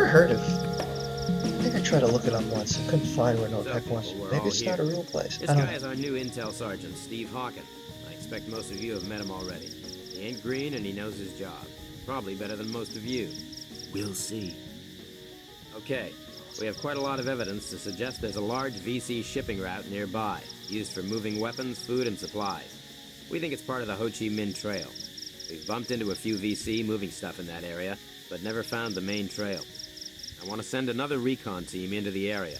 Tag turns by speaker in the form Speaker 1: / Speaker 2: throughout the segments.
Speaker 1: heard of... I think I tried to look it up once. I couldn't find where no heck was. Maybe it's not a real place.
Speaker 2: This
Speaker 1: I don't
Speaker 2: guy
Speaker 1: know.
Speaker 2: is our new intel sergeant, Steve Hawken. I expect most of you have met him already. He ain't green and he knows his job. Probably better than most of you.
Speaker 3: We'll see.
Speaker 2: Okay, we have quite a lot of evidence to suggest there's a large VC shipping route nearby, used for moving weapons, food, and supplies. We think it's part of the Ho Chi Minh Trail. We've bumped into a few VC moving stuff in that area, but never found the main trail. I want to send another recon team into the area.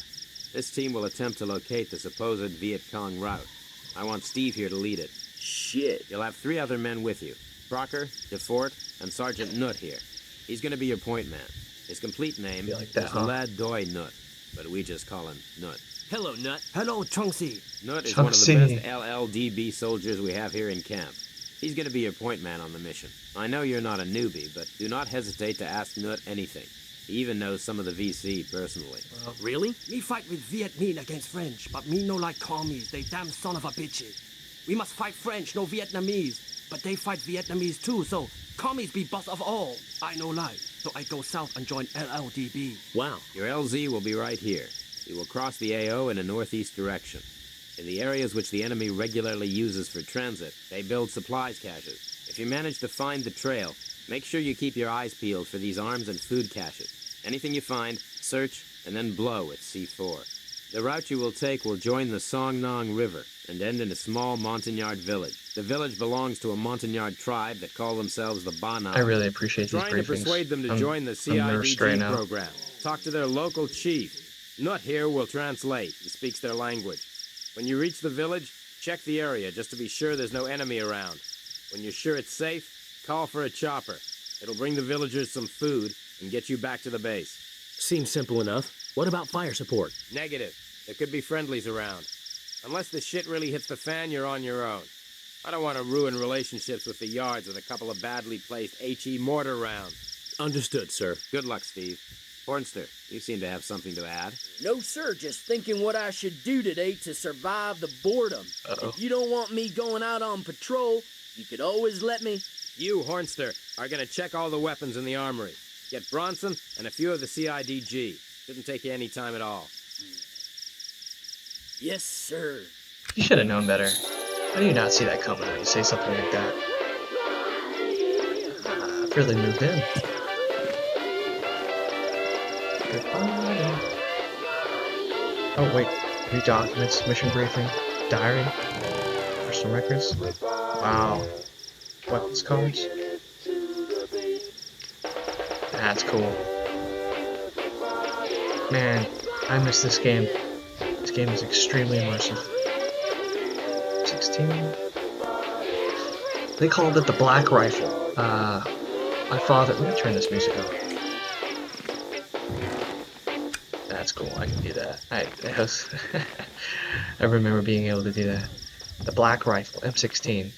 Speaker 2: This team will attempt to locate the supposed Vietcong route. I want Steve here to lead it.
Speaker 3: Shit.
Speaker 2: You'll have 3 other men with you. Crocker, DeFort, and Sergeant Nutt here. He's going to be your point man. His complete name
Speaker 1: like that,
Speaker 2: is
Speaker 1: huh?
Speaker 2: Lad Doi Nutt, but we just call him Nutt.
Speaker 3: Hello, Nut.
Speaker 4: Hello, Chongsi.
Speaker 2: Nutt is one of the
Speaker 1: Chongsi.
Speaker 2: best LLDB soldiers we have here in camp. He's going to be your point man on the mission. I know you're not a newbie, but do not hesitate to ask Nutt anything. He even knows some of the VC personally.
Speaker 3: Really?
Speaker 4: Me fight with Viet Minh against French, but me no like commies, they damn son of a bitches. We must fight French, no Vietnamese, but they fight Vietnamese too, so commies be boss of all. I no like, so I go south and join LLDB.
Speaker 3: Wow.
Speaker 2: Your LZ will be right here. You will cross the AO in a northeast direction. In the areas which the enemy regularly uses for transit, they build supplies caches. If you manage to find the trail, make sure you keep your eyes peeled for these arms and food caches. Anything you find, search, and then blow at C4. The route you will take will join the Song Nong River and end in a small Montagnard village. The village belongs to a Montagnard tribe that call themselves the Bana.
Speaker 1: I really appreciate these
Speaker 2: Trying to
Speaker 1: briefings.
Speaker 2: persuade them to
Speaker 1: I'm-
Speaker 2: join the
Speaker 1: I'm nervous right
Speaker 2: CIDG
Speaker 1: now.
Speaker 2: program. Talk to their local chief. Nutt here will translate. He speaks their language. When you reach the village, check the area just to be sure there's no enemy around. When you're sure it's safe, call for a chopper. It'll bring the villagers some food and get you back to the base.
Speaker 3: Seems simple enough. What about fire support?
Speaker 2: Negative. There could be friendlies around. Unless the shit really hits the fan, you're on your own. I don't want to ruin relationships with the yards with a couple of badly placed HE mortar rounds.
Speaker 3: Understood, sir.
Speaker 2: Good luck, Steve. Hornster, you seem to have something to add.
Speaker 5: No, sir, just thinking what I should do today to survive the boredom.
Speaker 1: Uh-oh.
Speaker 5: If you don't want me going out on patrol, you could always let me...
Speaker 2: You, Hornster, are going to check all the weapons in the armory. Get Bronson and a few of the CIDG. Shouldn't take you any time at all.
Speaker 5: Yes, sir.
Speaker 1: You should have known better. How do you not see that coming when you say something like that? I've really moved in. Goodbye. Oh, wait. New documents, mission briefing, diary, personal records. Wow. Weapons cards. That's cool. Man, I miss this game. This game is extremely immersive. 16. They called it the Black Rifle. My father. Let me turn this music off. That's cool. I can do that. I remember being able to do that. The Black Rifle, M16.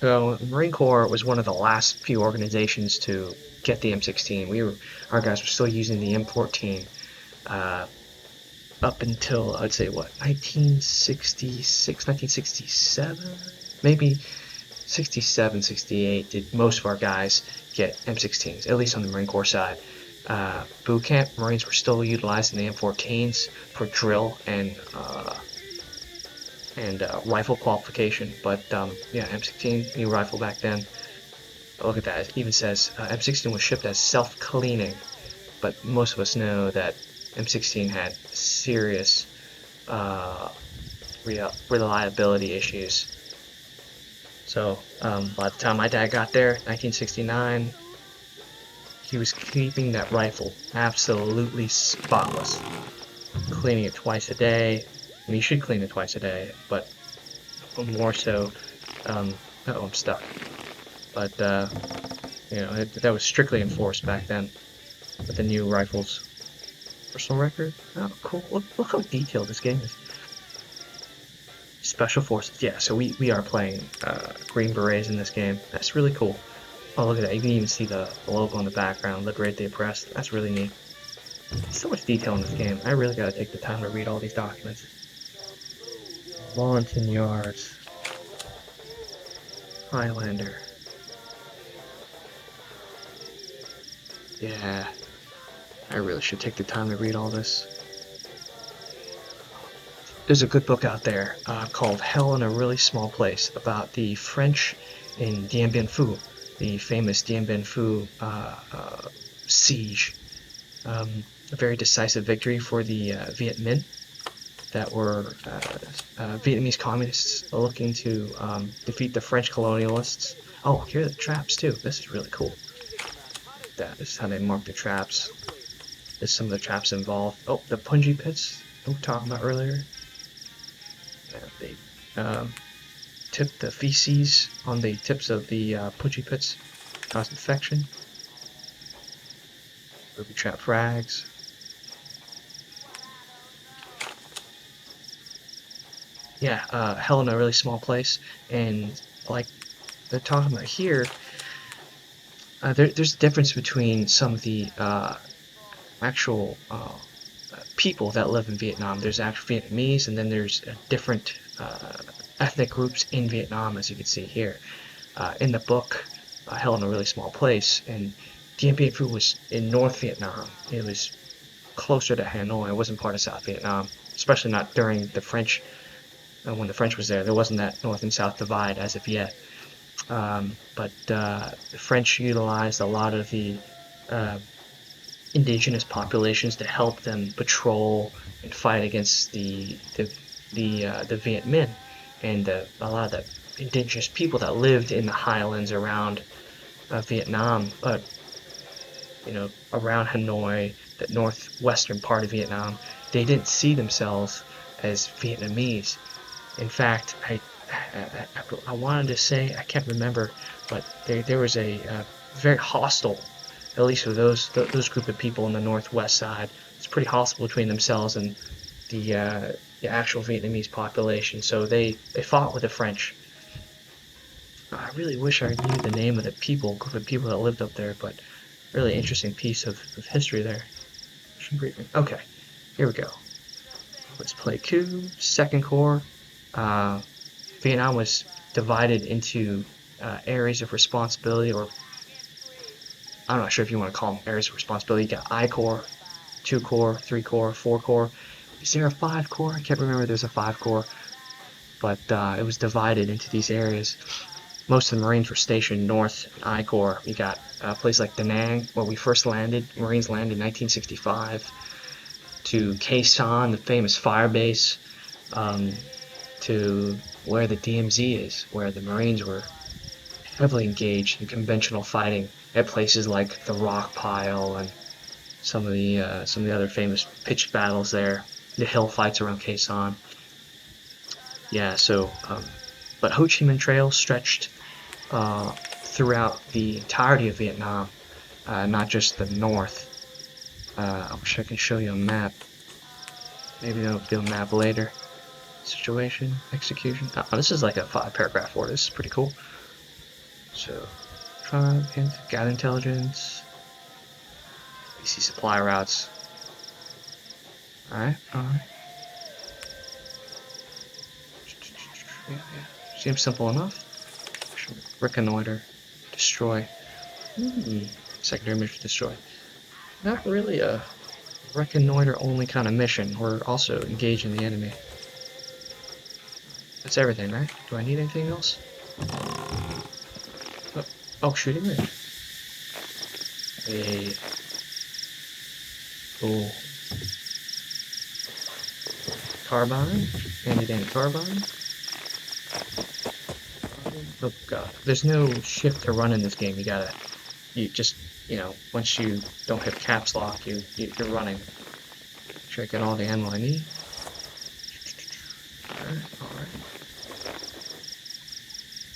Speaker 1: So, the Marine Corps was one of the last few organizations to get the M16. Our guys were still using the M14 up until, I'd say, what, 1966, 1967? Maybe 67, 68 did most of our guys get M16s, at least on the Marine Corps side. Boot camp, Marines were still utilizing the M14s for drill and rifle qualification, but yeah, M16, new rifle back then. Look at that, it even says M16 was shipped as self-cleaning, but most of us know that M16 had serious reliability issues. So by the time my dad got there, 1969, he was keeping that rifle absolutely spotless, cleaning it twice a day. And you should clean it twice a day, but more so, uh-oh, I'm stuck. But, you know, that was strictly enforced back then with the new rifles. Personal record? Oh, cool. Look how detailed this game is. Special Forces. Yeah, so we are playing Green Berets in this game. That's really cool. Oh, look at that. You can even see the logo in the background, Liberate the Oppressed. That's really neat. So much detail in this game. I really gotta take the time to read all these documents. Montagnards. Highlander. Yeah, I really should take the time to read all this. There's a good book out there called Hell in a Really Small Place about the French in Dien Bien Phu, the famous Dien Bien Phu siege. A very decisive victory for the Viet Minh that were Vietnamese communists looking to defeat the French colonialists. Oh, here are the traps too. This is really cool. This is how they mark the traps. There's some of the traps involved. Oh, the punji pits we were talking about earlier. Yeah, they tip the feces on the tips of the punji pits, cause infection. Booby trap frags. Yeah, hell in a really small place, and like they're talking about here, there's a difference between some of the actual people that live in Vietnam. There's actual Vietnamese, and then there's different ethnic groups in Vietnam, as you can see here. In the book, Hell in a Really Small Place, and Dien Bien Phu was in North Vietnam. It was closer to Hanoi. It wasn't part of South Vietnam, especially not during the French. When the French was there, there wasn't that North and South divide as of yet. But the French utilized a lot of the indigenous populations to help them patrol and fight against the Viet Minh, and a lot of the indigenous people that lived in the highlands around Vietnam, around Hanoi, the northwestern part of Vietnam. They didn't see themselves as Vietnamese. In fact, I wanted to say, I can't remember, but there was a very hostile, at least for those group of people on the northwest side. It's pretty hostile between themselves and the actual Vietnamese population. So they fought with the French. I really wish I knew the name of the group of people that lived up there, but really interesting piece of history there. Okay, here we go. Let's play coup, Second Corps. Vietnam was divided into areas of responsibility, or I'm not sure if you want to call them areas of responsibility. You got I Corps, 2 Corps, 3 Corps, 4 Corps. Is there a 5 Corps? I can't remember if there's a 5 Corps, but it was divided into these areas. Most of the Marines were stationed north in I Corps. You got a place like Da Nang, where we first landed. Marines landed in 1965. To Sahn, the famous fire base. To where the DMZ is, where the Marines were heavily engaged in conventional fighting at places like the Rock Pile and some of the other famous pitched battles there, the hill fights around Khe Sanh. Yeah, so but Ho Chi Minh Trail stretched throughout the entirety of Vietnam, not just the north. I wish I could show you a map. Maybe I'll do a map later. Situation, execution. Oh, this is like a 5-paragraph order. This is pretty cool. So, tribe, hint, gather intelligence. You see supply routes. Alright. Yeah. Seems simple enough. Reconnoiter. Destroy. Secondary mission, destroy. Not really a reconnoiter only kind of mission. We're also engaging the enemy. That's everything, right? Do I need anything else? Oh, shooting range. Hey. Cool. Carbine. Handy-dandy carbine. Oh god. There's no shift to run in this game. You just, once you don't hit caps lock, you're running. Make sure I get all the ammo I need. Alright.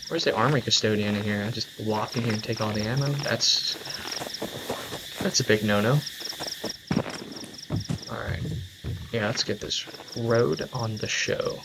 Speaker 1: Where's the armory custodian in here? I just walk in here and take all the ammo? That's a big no-no. Alright. Yeah, let's get this road on the show.